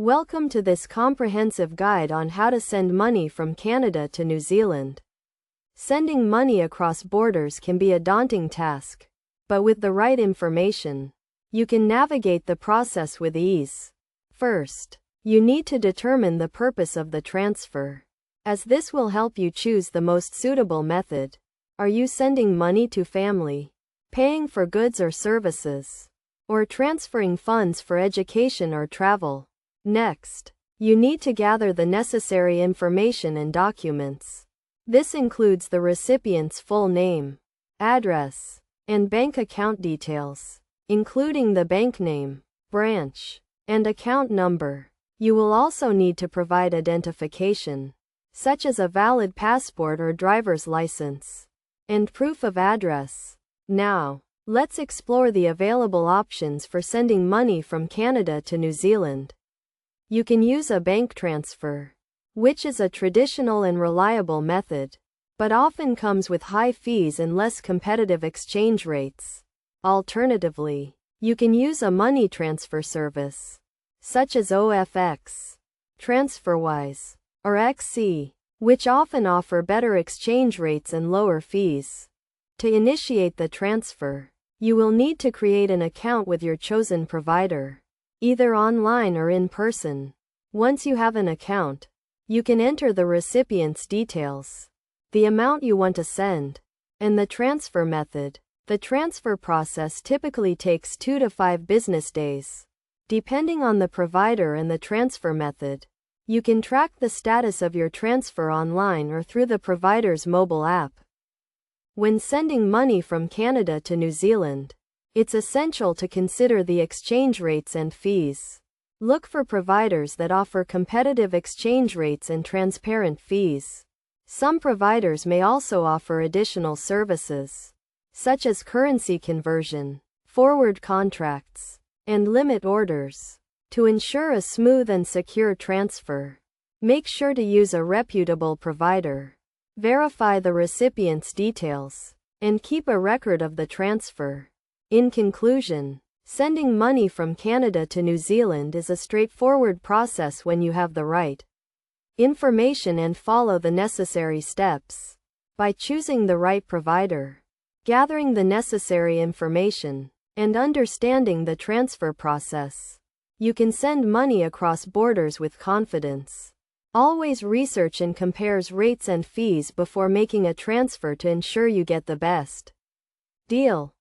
Welcome to this comprehensive guide on how to send money from Canada to New Zealand. Sending money across borders can be a daunting task, but with the right information, you can navigate the process with ease. First, you need to determine the purpose of the transfer, as this will help you choose the most suitable method. Are you sending money to family, paying for goods or services, or transferring funds for education or travel? Next, you need to gather the necessary information and documents. This includes the recipient's full name, address, and bank account details, including the bank name, branch, and account number. You will also need to provide identification, such as a valid passport or driver's license, and proof of address. Now, let's explore the available options for sending money from Canada to New Zealand. You can use a bank transfer, which is a traditional and reliable method, but often comes with high fees and less competitive exchange rates. Alternatively, you can use a money transfer service, such as OFX, TransferWise, or XC, which often offer better exchange rates and lower fees. To initiate the transfer, you will need to create an account with your chosen provider, either online or in person. Once you have an account, you can enter the recipient's details, the amount you want to send, and the transfer method. The transfer process typically takes 2 to 5 business days. Depending on the provider and the transfer method, you can track the status of your transfer online or through the provider's mobile app. When sending money from Canada to New Zealand, it's essential to consider the exchange rates and fees. Look for providers that offer competitive exchange rates and transparent fees. Some providers may also offer additional services, such as currency conversion, forward contracts, and limit orders. To ensure a smooth and secure transfer, make sure to use a reputable provider. Verify the recipient's details, and keep a record of the transfer. In conclusion, sending money from Canada to New Zealand is a straightforward process when you have the right information and follow the necessary steps. By choosing the right provider, gathering the necessary information, and understanding the transfer process, you can send money across borders with confidence. Always research and compare rates and fees before making a transfer to ensure you get the best deal.